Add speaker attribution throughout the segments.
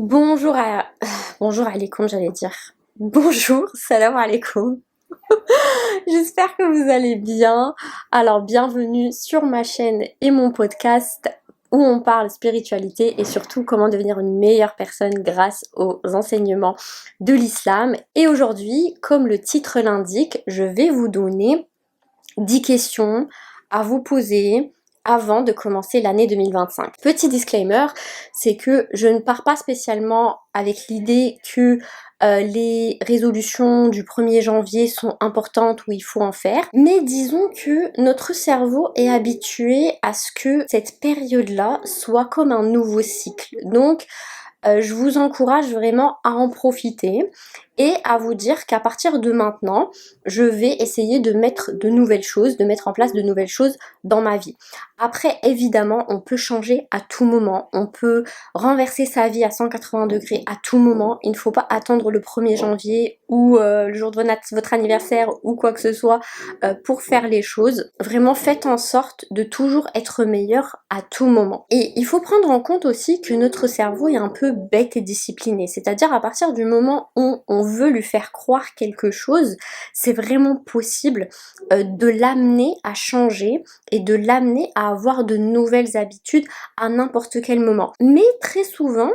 Speaker 1: Bonjour à... Bonjour alaikum, j'allais dire. Bonjour, salam alaikum. J'espère que vous allez bien. Alors, bienvenue sur ma chaîne et mon podcast où on parle spiritualité et surtout comment devenir une meilleure personne grâce aux enseignements de l'islam. Et aujourd'hui, comme le titre l'indique, je vais vous donner 10 questions à vous poser avant de commencer l'année 2025. Petit disclaimer, c'est que je ne pars pas spécialement avec l'idée que les résolutions du 1er janvier sont importantes ou il faut en faire, mais disons que notre cerveau est habitué à ce que cette période-là soit comme un nouveau cycle. Donc, je vous encourage vraiment à en profiter et à vous dire qu'à partir de maintenant, je vais essayer de mettre de nouvelles choses, de mettre en place de nouvelles choses dans ma vie. Après, évidemment, on peut changer à tout moment, on peut renverser sa vie à 180 degrés à tout moment. Il ne faut pas attendre le 1er janvier ou le jour de votre anniversaire ou quoi que ce soit pour faire les choses. Vraiment, faites en sorte de toujours être meilleur à tout moment. Et il faut prendre en compte aussi que notre cerveau est un peu bête et discipliné, c'est-à-dire à partir du moment où on veut lui faire croire quelque chose, c'est vraiment possible de l'amener à changer et de l'amener à avoir de nouvelles habitudes à n'importe quel moment. Mais très souvent,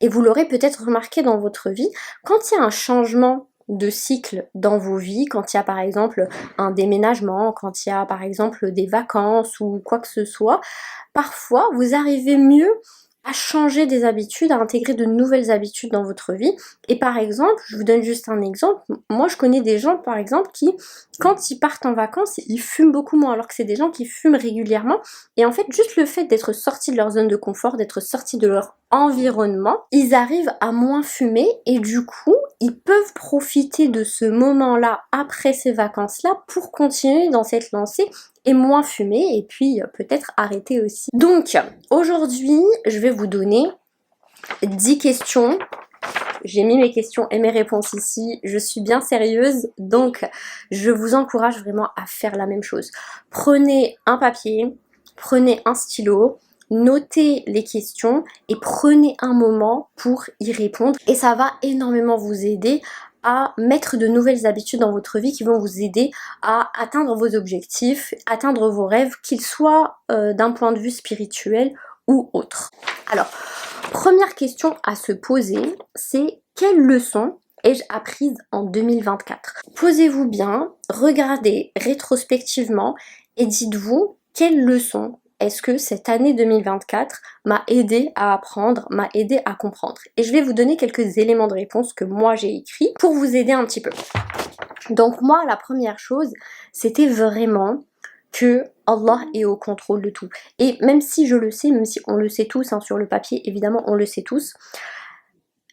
Speaker 1: et vous l'aurez peut-être remarqué dans votre vie, quand il y a un changement de cycle dans vos vies, quand il y a par exemple un déménagement, quand il y a par exemple des vacances ou quoi que ce soit, parfois vous arrivez mieux à changer des habitudes, à intégrer de nouvelles habitudes dans votre vie. Et par exemple, je vous donne juste un exemple, moi je connais des gens par exemple qui, quand ils partent en vacances, ils fument beaucoup moins, alors que c'est des gens qui fument régulièrement. Et en fait, juste le fait d'être sortis de leur zone de confort, d'être sortis de leur environnement, ils arrivent à moins fumer et du coup, ils peuvent profiter de ce moment-là après ces vacances-là pour continuer dans cette lancée et moins fumer et puis peut-être arrêter aussi. Donc aujourd'hui, je vais vous donner 10 questions. J'ai mis mes questions et mes réponses ici, je suis bien sérieuse, donc je vous encourage vraiment à faire la même chose. Prenez un papier, prenez un stylo, notez les questions et prenez un moment pour y répondre et ça va énormément vous aider à mettre de nouvelles habitudes dans votre vie qui vont vous aider à atteindre vos objectifs, atteindre vos rêves, qu'ils soient d'un point de vue spirituel ou autre. Alors, première question à se poser, c'est quelle leçon ai-je apprise en 2024? Posez-vous bien, regardez rétrospectivement et dites-vous quelle leçon est-ce que cette année 2024 m'a aidé à apprendre, m'a aidé à comprendre. Et je vais vous donner quelques éléments de réponse que moi j'ai écrits pour vous aider un petit peu. Donc moi, la première chose, c'était vraiment que Allah est au contrôle de tout. Et même si je le sais, même si on le sait tous, hein, sur le papier, évidemment, on le sait tous,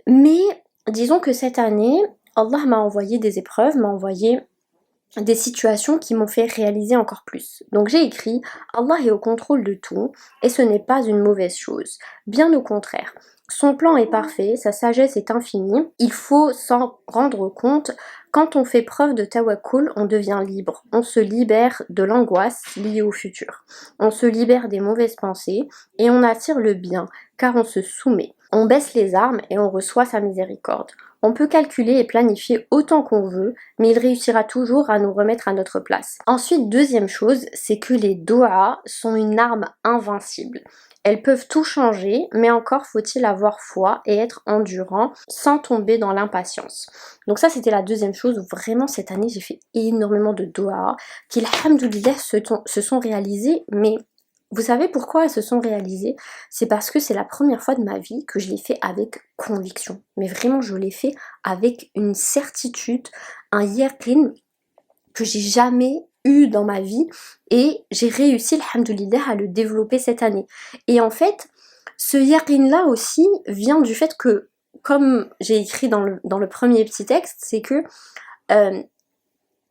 Speaker 1: mais disons que cette année, Allah m'a envoyé des épreuves, m'a envoyé des situations qui m'ont fait réaliser encore plus. Donc j'ai écrit Allah est au contrôle de tout et ce n'est pas une mauvaise chose. Bien au contraire. Son plan est parfait, sa sagesse est infinie. Il faut s'en rendre compte. Quand on fait preuve de tawakkul, on devient libre. On se libère de l'angoisse liée au futur. On se libère des mauvaises pensées et on attire le bien car on se soumet. On baisse les armes et on reçoit sa miséricorde. On peut calculer et planifier autant qu'on veut, mais il réussira toujours à nous remettre à notre place. Ensuite, deuxième chose, c'est que les doigts sont une arme invincible. Elles peuvent tout changer, mais encore faut-il avoir foi et être endurant sans tomber dans l'impatience. Donc ça, c'était la deuxième chose où vraiment cette année, j'ai fait énormément de doigts qui, alhamdoulilah, se sont réalisés, mais vous savez pourquoi elles se sont réalisées? C'est parce que c'est la première fois de ma vie que je l'ai fait avec conviction. Mais vraiment, je l'ai fait avec une certitude, un yaqin que j'ai jamais eu dans ma vie. Et j'ai réussi, alhamdoulilah, à le développer cette année. Et en fait, ce yaqin-là aussi vient du fait que, comme j'ai écrit dans le premier petit texte, c'est que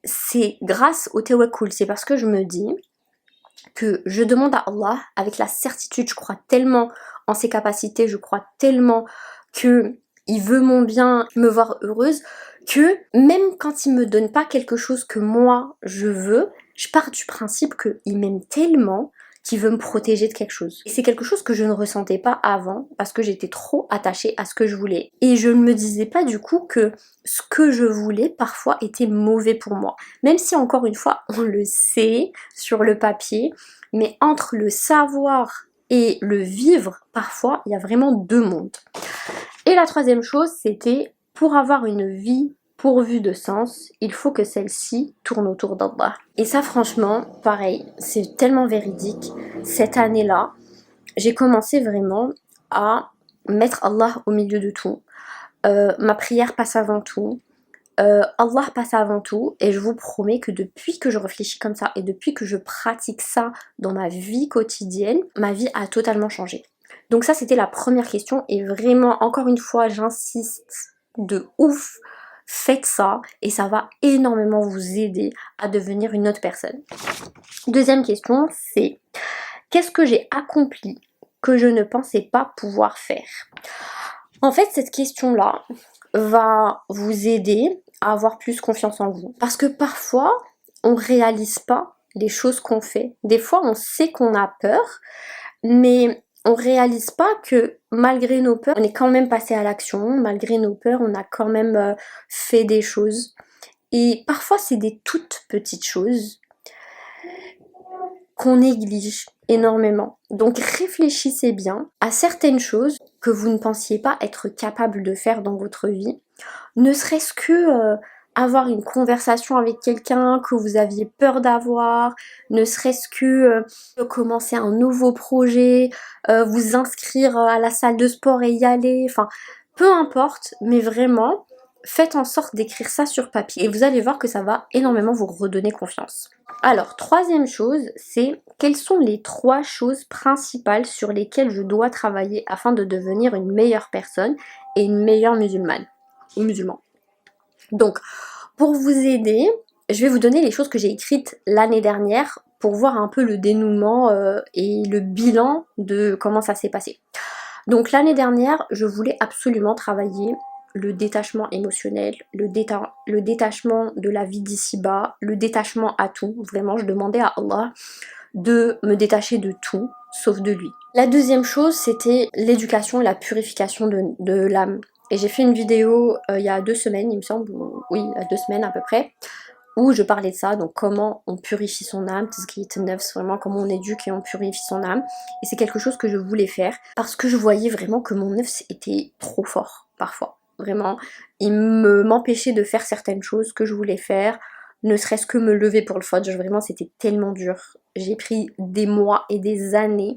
Speaker 1: c'est grâce au tawakkul. C'est parce que je me dis que je demande à Allah avec la certitude, je crois tellement en ses capacités, je crois tellement que il veut mon bien, me voir heureuse, que même quand il me donne pas quelque chose que moi je veux, je pars du principe qu'il m'aime tellement qui veut me protéger de quelque chose. Et c'est quelque chose que je ne ressentais pas avant parce que j'étais trop attachée à ce que je voulais. Et je ne me disais pas du coup que ce que je voulais parfois était mauvais pour moi. Même si encore une fois on le sait sur le papier, mais entre le savoir et le vivre, parfois il y a vraiment deux mondes. Et la troisième chose, c'était pour avoir une vie pourvue de sens, il faut que celle-ci tourne autour d'Allah. Et ça franchement, pareil, c'est tellement véridique. Cette année-là, j'ai commencé vraiment à mettre Allah au milieu de tout. Ma prière passe avant tout. Allah passe avant tout, et je vous promets que depuis que je réfléchis comme ça et depuis que je pratique ça dans ma vie quotidienne, ma vie a totalement changé. Donc ça c'était la première question, et vraiment encore une fois j'insiste de ouf, faites ça et ça va énormément vous aider à devenir une autre personne. Deuxième question, c'est qu'est-ce que j'ai accompli que je ne pensais pas pouvoir faire? En fait cette question-là va vous aider à avoir plus confiance en vous. Parce que parfois, on réalise pas les choses qu'on fait. Des fois, on sait qu'on a peur, mais on réalise pas que malgré nos peurs, on est quand même passé à l'action. Malgré nos peurs, on a quand même fait des choses. Et parfois, c'est des toutes petites choses qu'on néglige énormément. Donc réfléchissez bien à certaines choses que vous ne pensiez pas être capable de faire dans votre vie, ne serait-ce que avoir une conversation avec quelqu'un que vous aviez peur d'avoir, ne serait-ce que commencer un nouveau projet, vous inscrire à la salle de sport et y aller, enfin peu importe, mais vraiment faites en sorte d'écrire ça sur papier et vous allez voir que ça va énormément vous redonner confiance. Alors, troisième chose, c'est quelles sont les 3 choses principales sur lesquelles je dois travailler afin de devenir une meilleure personne et une meilleure musulmane ou musulman. Donc, pour vous aider, je vais vous donner les choses que j'ai écrites l'année dernière pour voir un peu le dénouement et le bilan de comment ça s'est passé. Donc l'année dernière, je voulais absolument travailler le détachement émotionnel, le détachement de la vie d'ici-bas, le détachement à tout. Vraiment, je demandais à Allah de me détacher de tout, sauf de lui. La deuxième chose, c'était l'éducation et la purification de l'âme. Et j'ai fait une vidéo il y a 2 semaines, il me semble, oui, il y a 2 semaines à peu près, où je parlais de ça, donc comment on purifie son âme, vraiment comment on éduque et on purifie son âme. Et c'est quelque chose que je voulais faire, parce que je voyais vraiment que mon nefs était trop fort, parfois. Vraiment, il m'empêchait de faire certaines choses que je voulais faire, ne serait-ce que me lever pour le fajr, vraiment c'était tellement dur. J'ai pris des mois et des années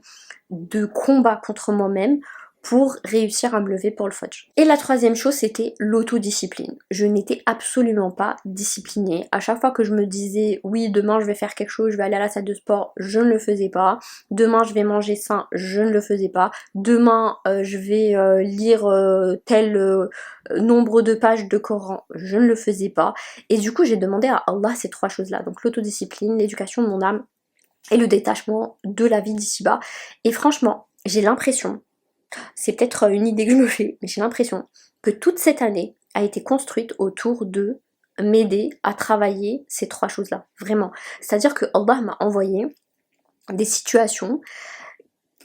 Speaker 1: de combat contre moi-même pour réussir à me lever pour le fajr. Et la troisième chose, c'était l'autodiscipline. Je n'étais absolument pas disciplinée. À chaque fois que je me disais, oui, demain je vais faire quelque chose, je vais aller à la salle de sport, je ne le faisais pas. Demain je vais manger sain, je ne le faisais pas. Demain je vais lire tel nombre de pages de Coran, je ne le faisais pas. Et du coup j'ai demandé à Allah ces 3 choses-là. Donc l'autodiscipline, l'éducation de mon âme et le détachement de la vie d'ici-bas. Et franchement, j'ai l'impression, c'est peut-être une idée que je me fais, mais j'ai l'impression que toute cette année a été construite autour de m'aider à travailler ces 3 choses-là, vraiment. C'est-à-dire que Allah m'a envoyé des situations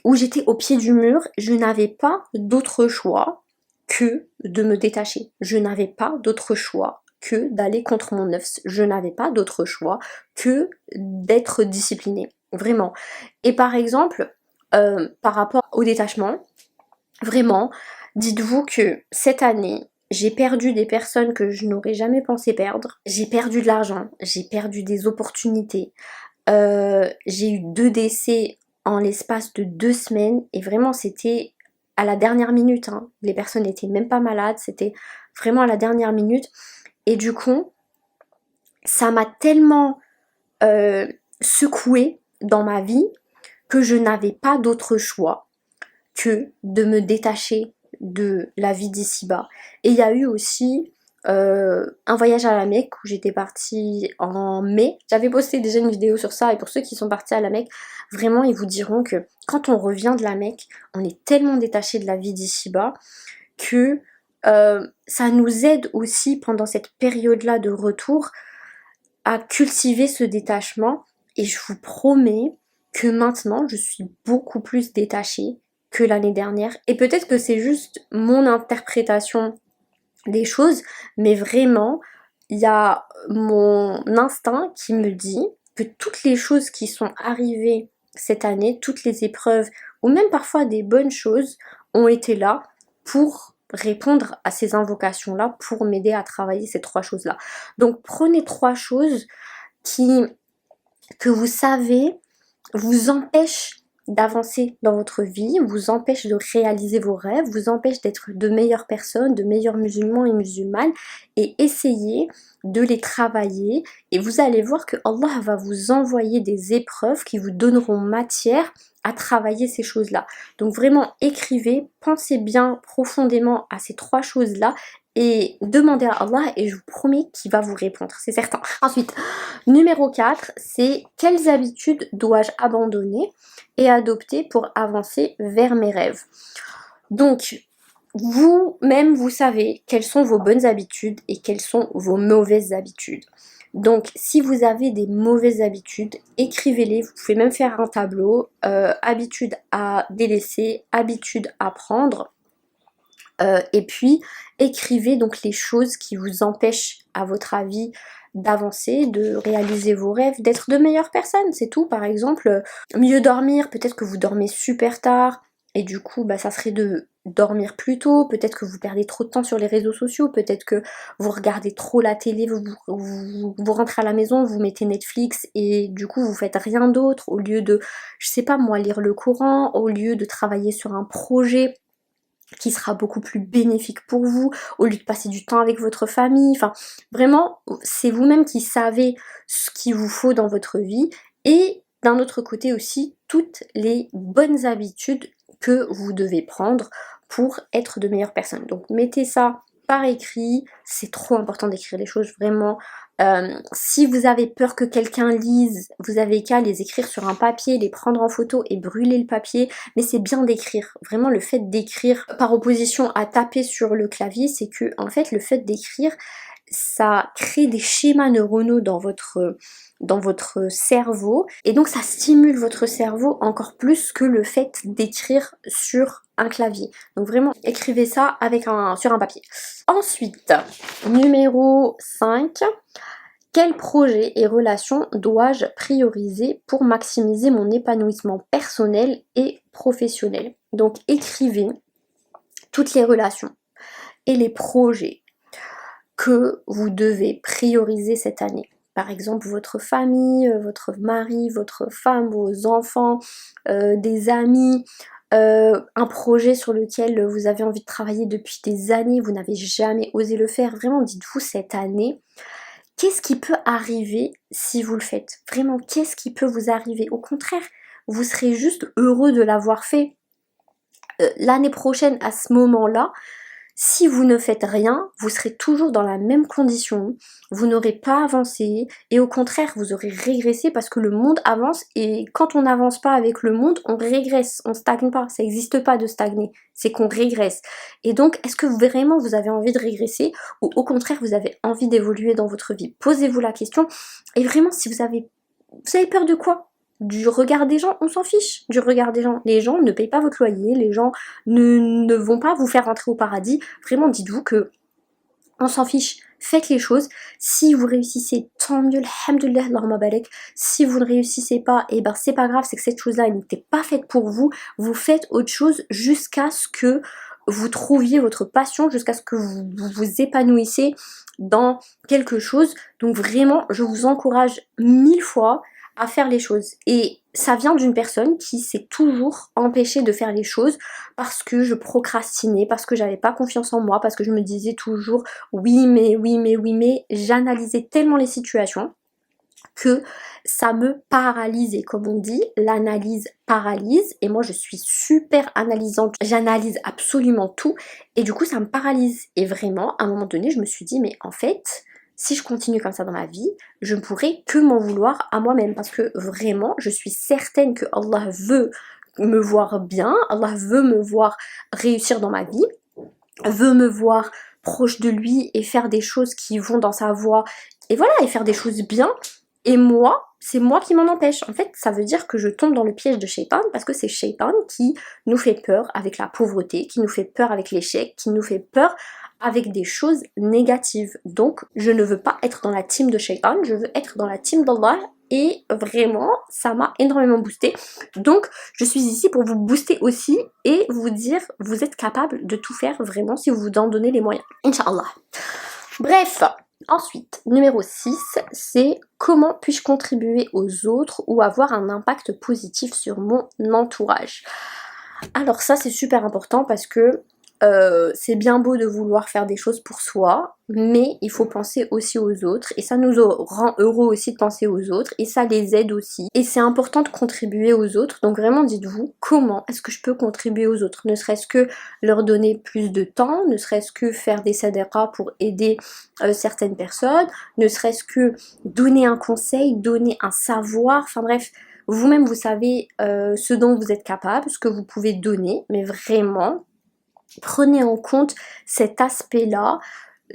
Speaker 1: où j'étais au pied du mur, je n'avais pas d'autre choix que de me détacher. Je n'avais pas d'autre choix que d'aller contre mon nefs. Je n'avais pas d'autre choix que d'être disciplinée, vraiment. Et par exemple, par rapport au détachement, vraiment, dites-vous que cette année, j'ai perdu des personnes que je n'aurais jamais pensé perdre. J'ai perdu de l'argent, j'ai perdu des opportunités. J'ai eu 2 décès en l'espace de 2 semaines et vraiment c'était à la dernière minute. Hein. Les personnes n'étaient même pas malades, c'était vraiment à la dernière minute. Et du coup, ça m'a tellement secouée dans ma vie que je n'avais pas d'autre choix que de me détacher de la vie d'ici-bas. Et il y a eu aussi un voyage à la Mecque où j'étais partie en mai. J'avais posté déjà une vidéo sur ça et pour ceux qui sont partis à la Mecque, vraiment ils vous diront que quand on revient de la Mecque, on est tellement détaché de la vie d'ici-bas que ça nous aide aussi pendant cette période-là de retour à cultiver ce détachement et je vous promets que maintenant je suis beaucoup plus détachée que l'année dernière. Et peut-être que c'est juste mon interprétation des choses, mais vraiment, il y a mon instinct qui me dit que toutes les choses qui sont arrivées cette année, toutes les épreuves, ou même parfois des bonnes choses, ont été là pour répondre à ces invocations-là, pour m'aider à travailler ces trois choses-là. Donc prenez trois choses que vous savez vous empêchent d'avancer dans votre vie, vous empêche de réaliser vos rêves, vous empêche d'être de meilleures personnes, de meilleurs musulmans et musulmanes, et essayez de les travailler, et vous allez voir que Allah va vous envoyer des épreuves qui vous donneront matière à travailler ces choses-là. Donc vraiment écrivez, pensez bien profondément à ces trois choses-là, et demandez à Allah, et je vous promets qu'il va vous répondre, c'est certain. Ensuite, numéro 4, c'est quelles habitudes dois-je abandonner et adopter pour avancer vers mes rêves. Donc, vous-même, vous savez quelles sont vos bonnes habitudes et quelles sont vos mauvaises habitudes. Donc, si vous avez des mauvaises habitudes, écrivez-les. Vous pouvez même faire un tableau. Habitudes à délaisser, habitudes à prendre. Et puis, écrivez donc les choses qui vous empêchent, à votre avis, d'avancer, de réaliser vos rêves, d'être de meilleures personnes, c'est tout. Par exemple, mieux dormir, peut-être que vous dormez super tard, et du coup, ça serait de dormir plus tôt, peut-être que vous perdez trop de temps sur les réseaux sociaux, peut-être que vous regardez trop la télé, vous rentrez à la maison, vous mettez Netflix, et du coup, vous faites rien d'autre, au lieu de, je sais pas moi, lire le Coran, au lieu de travailler sur un projet qui sera beaucoup plus bénéfique pour vous, au lieu de passer du temps avec votre famille. Enfin, vraiment, c'est vous-même qui savez ce qu'il vous faut dans votre vie, et d'un autre côté aussi, toutes les bonnes habitudes que vous devez prendre pour être de meilleures personnes. Donc mettez ça par écrit, c'est trop important d'écrire les choses, vraiment. Si vous avez peur que quelqu'un lise, vous avez qu'à les écrire sur un papier, les prendre en photo et brûler le papier, mais c'est bien d'écrire. Vraiment, le fait d'écrire par opposition à taper sur le clavier, c'est que en fait le fait d'écrire, ça crée des schémas neuronaux dans votre cerveau, et donc ça stimule votre cerveau encore plus que le fait d'écrire sur un clavier. Donc vraiment écrivez ça sur un papier. Ensuite, numéro 5, quels projets et relations dois-je prioriser pour maximiser mon épanouissement personnel et professionnel? Donc écrivez toutes les relations et les projets que vous devez prioriser cette année. Par exemple, votre famille, votre mari, votre femme, vos enfants, des amis, un projet sur lequel vous avez envie de travailler depuis des années, vous n'avez jamais osé le faire. Vraiment, dites-vous cette année, qu'est-ce qui peut arriver si vous le faites? Vraiment, qu'est-ce qui peut vous arriver? Au contraire, vous serez juste heureux de l'avoir fait. L'année prochaine, à ce moment-là, si vous ne faites rien, vous serez toujours dans la même condition, vous n'aurez pas avancé, et au contraire, vous aurez régressé parce que le monde avance, et quand on n'avance pas avec le monde, on régresse, on stagne pas, ça n'existe pas de stagner, c'est qu'on régresse. Et donc, est-ce que vraiment vous avez envie de régresser, ou au contraire, vous avez envie d'évoluer dans votre vie? Posez-vous la question, et vraiment, si vous avez peur de quoi? Du regard des gens, on s'en fiche du regard des gens. Les gens ne payent pas votre loyer, les gens ne vont pas vous faire rentrer au paradis. Vraiment, dites-vous que on s'en fiche. Faites les choses. Si vous réussissez, tant mieux, alhamdoulilah, Allahumma barak. Si vous ne réussissez pas, et ben c'est pas grave, c'est que cette chose-là, elle n'était pas faite pour vous. Vous faites autre chose jusqu'à ce que vous trouviez votre passion, jusqu'à ce que vous vous épanouissez dans quelque chose. Donc vraiment, je vous encourage 1000 fois à faire les choses. Et ça vient d'une personne qui s'est toujours empêchée de faire les choses parce que je procrastinais, parce que j'avais pas confiance en moi, parce que je me disais toujours oui mais, oui mais, oui mais. J'analysais tellement les situations que ça me paralysait. Comme on dit, l'analyse paralyse, et moi je suis super analysante, j'analyse absolument tout, et du coup ça me paralyse. Et vraiment, à un moment donné, je me suis dit, mais en fait, si je continue comme ça dans ma vie, je ne pourrai que m'en vouloir à moi-même, parce que vraiment, je suis certaine que Allah veut me voir bien, Allah veut me voir réussir dans ma vie, veut me voir proche de lui et faire des choses qui vont dans sa voie, et voilà, et faire des choses bien. Et moi, c'est moi qui m'en empêche. En fait, ça veut dire que je tombe dans le piège de Shaitan parce que c'est Shaitan qui nous fait peur avec la pauvreté, qui nous fait peur avec l'échec, qui nous fait peur avec des choses négatives. Donc, je ne veux pas être dans la team de Shaitan, je veux être dans la team d'Allah et vraiment, ça m'a énormément boosté. Donc, je suis ici pour vous booster aussi et vous dire, vous êtes capable de tout faire vraiment si vous vous en donnez les moyens. Inch'Allah. Bref, ensuite, numéro 6, c'est comment puis-je contribuer aux autres ou avoir un impact positif sur mon entourage. Alors ça, c'est super important parce que c'est bien beau de vouloir faire des choses pour soi, mais il faut penser aussi aux autres et ça nous rend heureux aussi de penser aux autres et ça les aide aussi. Et c'est important de contribuer aux autres, donc vraiment dites-vous comment est-ce que je peux contribuer aux autres, ne serait-ce que leur donner plus de temps, ne serait-ce que faire des sadaqas pour aider certaines personnes, ne serait-ce que donner un conseil, donner un savoir, enfin bref, vous-même vous savez ce dont vous êtes capable, ce que vous pouvez donner, mais vraiment prenez en compte cet aspect-là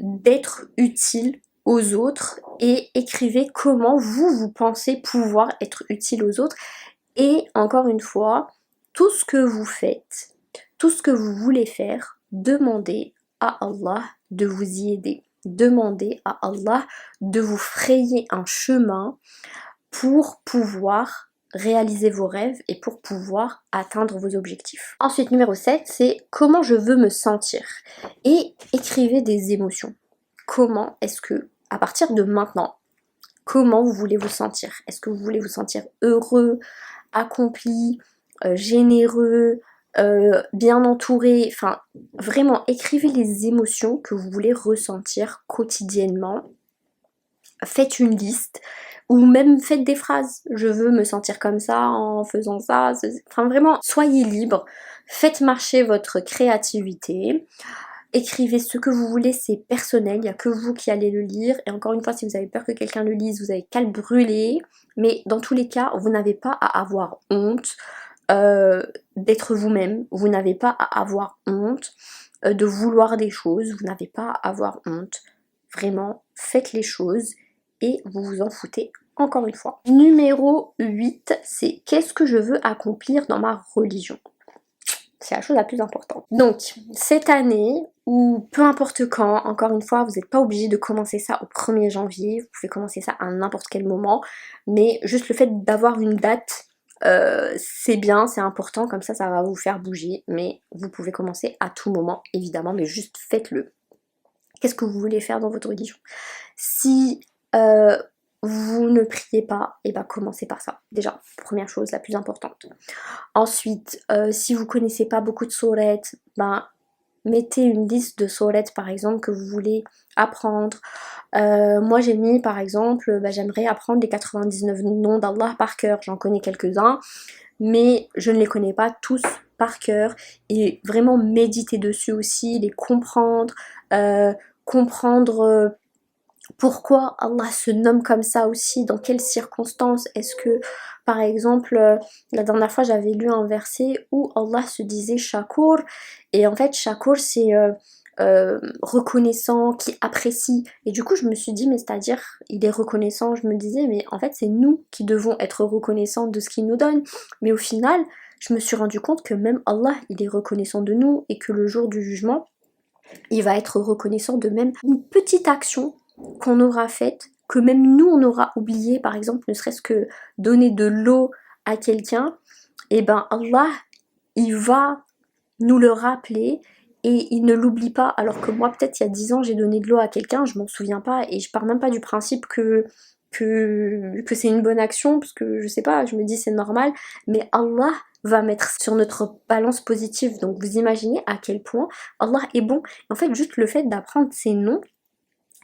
Speaker 1: d'être utile aux autres et écrivez comment vous pensez pouvoir être utile aux autres. Et encore une fois, tout ce que vous faites, tout ce que vous voulez faire, demandez à Allah de vous y aider. Demandez à Allah de vous frayer un chemin pour pouvoir réaliser vos rêves et pour pouvoir atteindre vos objectifs. Ensuite, numéro 7, c'est comment je veux me sentir. Et écrivez des émotions. Comment est-ce que, à partir de maintenant, comment vous voulez vous sentir? Est-ce que vous voulez vous sentir heureux, accompli, généreux, bien entouré? Enfin, vraiment, écrivez les émotions que vous voulez ressentir quotidiennement. Faites une liste ou même faites des phrases. Je veux me sentir comme ça en faisant ça. Enfin vraiment, soyez libre. Faites marcher votre créativité. Écrivez ce que vous voulez, c'est personnel, il n'y a que vous qui allez le lire. Et encore une fois, si vous avez peur que quelqu'un le lise, vous avez qu'à le brûler. Mais dans tous les cas, vous n'avez pas à avoir honte d'être vous-même. Vous n'avez pas à avoir honte de vouloir des choses. Vous n'avez pas à avoir honte. Vraiment, faites les choses et vous vous en foutez encore une fois. Numéro 8, c'est qu'est-ce que je veux accomplir dans ma religion? C'est la chose la plus importante. Donc, cette année, ou peu importe quand, encore une fois, vous n'êtes pas obligé de commencer ça au 1er janvier, vous pouvez commencer ça à n'importe quel moment, mais juste le fait d'avoir une date, c'est bien, c'est important, comme ça va vous faire bouger, mais vous pouvez commencer à tout moment, évidemment, mais juste faites-le. Qu'est-ce que vous voulez faire dans votre religion? Si vous ne priez pas, et ben commencez par ça. Déjà, première chose la plus importante. Ensuite, si vous connaissez pas beaucoup de sourates, ben mettez une liste de sourates par exemple que vous voulez apprendre. Moi j'ai mis par exemple, j'aimerais apprendre les 99 noms d'Allah par cœur. J'en connais quelques-uns, mais je ne les connais pas tous par cœur. Et vraiment méditer dessus aussi, les comprendre, comprendre pourquoi Allah se nomme comme ça aussi, dans quelles circonstances. Est-ce que par exemple la dernière fois j'avais lu un verset où Allah se disait Shakur, et en fait Shakur c'est reconnaissant, qui apprécie, et du coup je me suis dit mais c'est-à-dire il est reconnaissant, je me disais mais en fait c'est nous qui devons être reconnaissants de ce qu'il nous donne, mais au final je me suis rendu compte que même Allah il est reconnaissant de nous et que le jour du jugement il va être reconnaissant de même une petite action qu'on aura faite, que même nous on aura oublié, par exemple ne serait-ce que donner de l'eau à quelqu'un, et ben Allah il va nous le rappeler et il ne l'oublie pas, alors que moi peut-être il y a 10 ans j'ai donné de l'eau à quelqu'un, je m'en souviens pas et je pars même pas du principe que c'est une bonne action, parce que je sais pas, je me dis c'est normal, mais Allah va mettre sur notre balance positive, donc vous imaginez à quel point Allah est bon. En fait juste le fait d'apprendre ses noms,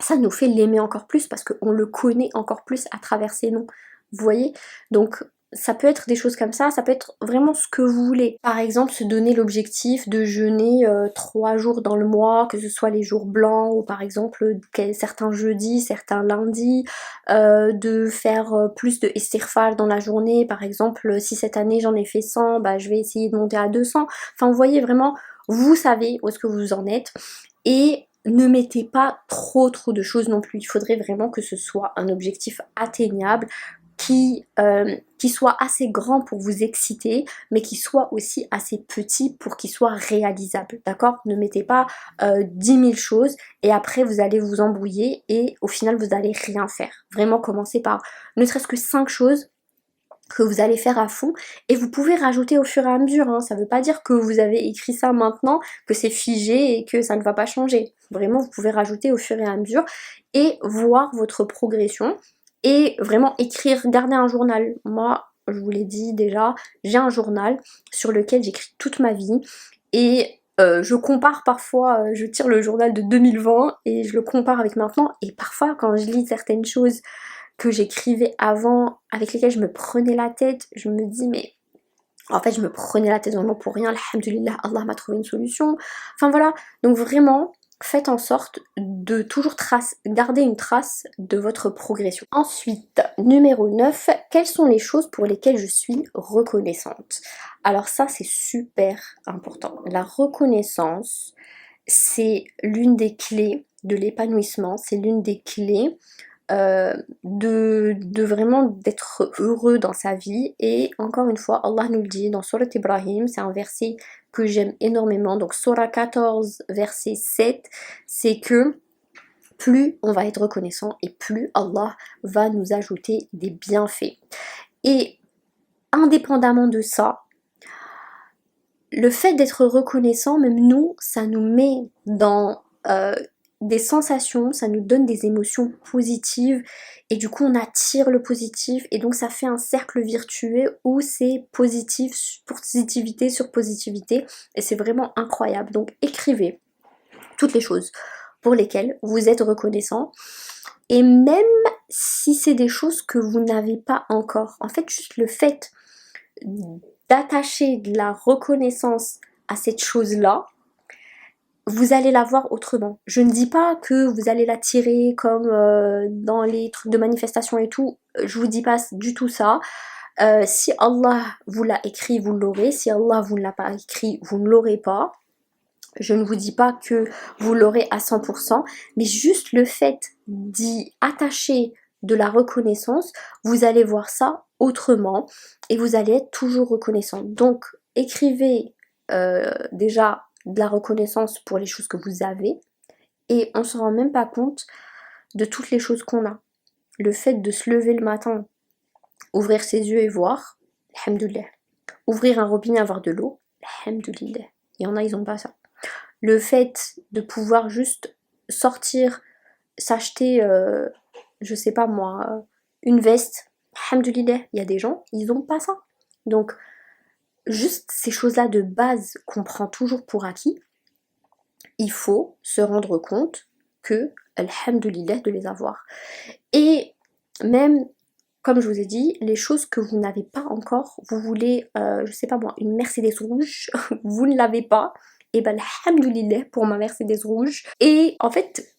Speaker 1: ça nous fait l'aimer encore plus parce qu'on le connaît encore plus à travers ses noms, vous voyez. Donc ça peut être des choses comme ça peut être vraiment ce que vous voulez. Par exemple, se donner l'objectif de jeûner 3 jours dans le mois, que ce soit les jours blancs ou par exemple certains jeudis, certains lundis, de faire plus de istighfar dans la journée. Par exemple, si cette année j'en ai fait 100, bah je vais essayer de monter à 200. Enfin, vous voyez vraiment, vous savez où est-ce que vous en êtes et ne mettez pas trop de choses non plus. Il faudrait vraiment que ce soit un objectif atteignable, qui soit assez grand pour vous exciter, mais qui soit aussi assez petit pour qu'il soit réalisable, d'accord? Ne mettez pas 10 000 choses et après vous allez vous embrouiller et au final vous allez rien faire. Vraiment commencez par ne serait-ce que 5 choses que vous allez faire à fond et vous pouvez rajouter au fur et à mesure, hein. Ça veut pas dire que vous avez écrit ça maintenant, que c'est figé et que ça ne va pas changer. Vraiment vous pouvez rajouter au fur et à mesure et voir votre progression et vraiment écrire, garder un journal. Moi je vous l'ai dit déjà, j'ai un journal sur lequel j'écris toute ma vie et je compare parfois, je tire le journal de 2020 et je le compare avec maintenant et parfois quand je lis certaines choses que j'écrivais avant, avec lesquels je me prenais la tête, je me dis mais en fait je me prenais la tête vraiment pour rien, alhamdoulilah, Allah m'a trouvé une solution. Enfin voilà, donc vraiment faites en sorte de toujours garder une trace de votre progression. Ensuite, numéro 9, quelles sont les choses pour lesquelles je suis reconnaissante? Alors ça c'est super important. La reconnaissance, c'est l'une des clés de l'épanouissement, c'est l'une des clés de vraiment d'être heureux dans sa vie. Et encore une fois Allah nous le dit dans Surat Ibrahim, c'est un verset que j'aime énormément, donc Surah 14 verset 7, c'est que plus on va être reconnaissant et plus Allah va nous ajouter des bienfaits. Et indépendamment de ça, le fait d'être reconnaissant, même nous, ça nous met dans des sensations, ça nous donne des émotions positives et du coup on attire le positif et donc ça fait un cercle virtueux où c'est positivité sur positivité et c'est vraiment incroyable. Donc écrivez toutes les choses pour lesquelles vous êtes reconnaissant et même si c'est des choses que vous n'avez pas encore, en fait juste le fait d'attacher de la reconnaissance à cette chose-là, vous allez la voir autrement. Je ne dis pas que vous allez la tirer comme dans les trucs de manifestation et tout, je vous dis pas du tout ça. Si Allah vous l'a écrit, vous l'aurez. Si Allah vous ne l'a pas écrit, vous ne l'aurez pas. Je ne vous dis pas que vous l'aurez à 100%, mais juste le fait d'y attacher de la reconnaissance, vous allez voir ça autrement et vous allez être toujours reconnaissant. Donc écrivez déjà de la reconnaissance pour les choses que vous avez et on se rend même pas compte de toutes les choses qu'on a. Le fait de se lever le matin, ouvrir ses yeux et voir, alhamdoulilah. Ouvrir un robinet, avoir de l'eau, alhamdoulilah. Il y en a, ils ont pas ça. Le fait de pouvoir juste sortir, s'acheter, je sais pas moi, une veste, alhamdoulilah, il y a des gens, ils ont pas ça. Donc, juste ces choses-là de base qu'on prend toujours pour acquis, il faut se rendre compte que, alhamdoulilah, de les avoir. Et même, comme je vous ai dit, les choses que vous n'avez pas encore, vous voulez, je sais pas moi, une Mercedes rouge, vous ne l'avez pas, et ben alhamdoulilah pour ma Mercedes rouge. Et en fait,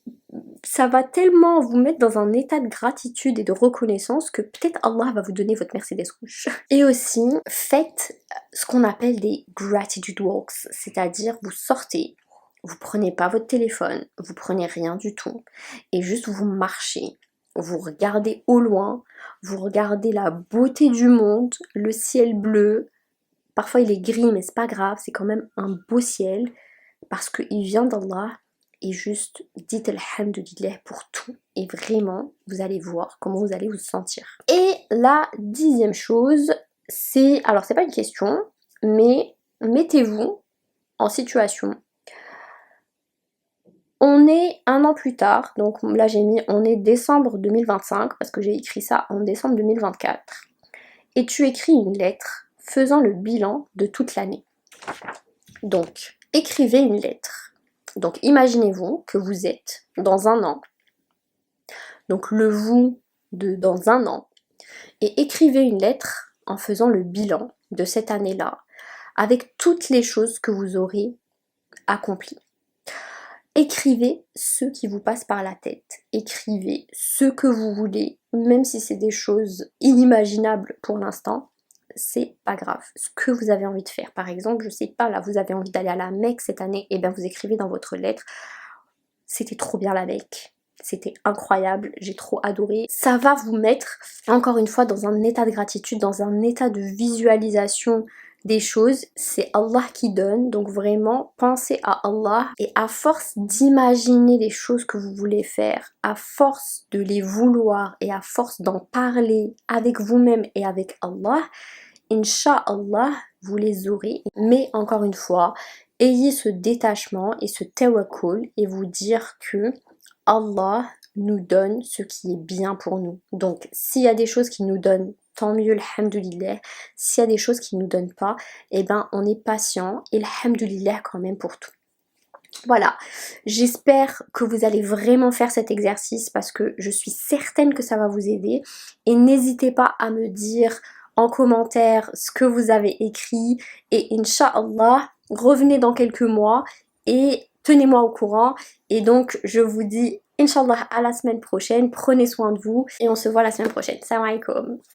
Speaker 1: ça va tellement vous mettre dans un état de gratitude et de reconnaissance que peut-être Allah va vous donner votre Mercedes rouge. Et aussi, faites ce qu'on appelle des gratitude walks, c'est-à-dire vous sortez, vous prenez pas votre téléphone, vous prenez rien du tout, et juste vous marchez, vous regardez au loin, vous regardez la beauté du monde, le ciel bleu, parfois il est gris mais c'est pas grave, c'est quand même un beau ciel, parce qu'il vient d'Allah, et juste dites alhamdoulilah pour tout et vraiment vous allez voir comment vous allez vous sentir. Et la 10e chose, c'est, alors c'est pas une question, mais mettez-vous en situation. On est un an plus tard, donc là j'ai mis on est décembre 2025 parce que j'ai écrit ça en décembre 2024 et tu écris une lettre faisant le bilan de toute l'année. Donc écrivez une lettre. Donc imaginez-vous que vous êtes dans un an, donc le vous de dans un an, et écrivez une lettre en faisant le bilan de cette année-là, avec toutes les choses que vous aurez accomplies. Écrivez ce qui vous passe par la tête, écrivez ce que vous voulez, même si c'est des choses inimaginables pour l'instant, c'est pas grave. Ce que vous avez envie de faire, par exemple, je sais pas, là vous avez envie d'aller à la Mecque cette année, et bien vous écrivez dans votre lettre, c'était trop bien la Mecque, C'était incroyable, j'ai trop adoré. Ça va vous mettre, encore une fois, dans un état de gratitude, dans un état de visualisation des choses. C'est Allah qui donne, donc vraiment pensez à Allah, et à force d'imaginer les choses que vous voulez faire, à force de les vouloir et à force d'en parler avec vous-même et avec Allah, Inch'Allah, vous les aurez. Mais encore une fois, ayez ce détachement et ce tawakkul et vous dire que Allah nous donne ce qui est bien pour nous. Donc s'il y a des choses qui nous donnent, tant mieux, alhamdoulilah. S'il y a des choses qui nous donnent pas, eh ben on est patient et alhamdoulilah quand même pour tout. Voilà, j'espère que vous allez vraiment faire cet exercice parce que je suis certaine que ça va vous aider. Et n'hésitez pas à me dire en commentaire ce que vous avez écrit. Et Inch'Allah, revenez dans quelques mois et tenez-moi au courant. Et donc, je vous dis Inch'Allah à la semaine prochaine. Prenez soin de vous et on se voit la semaine prochaine. Salam alaikum.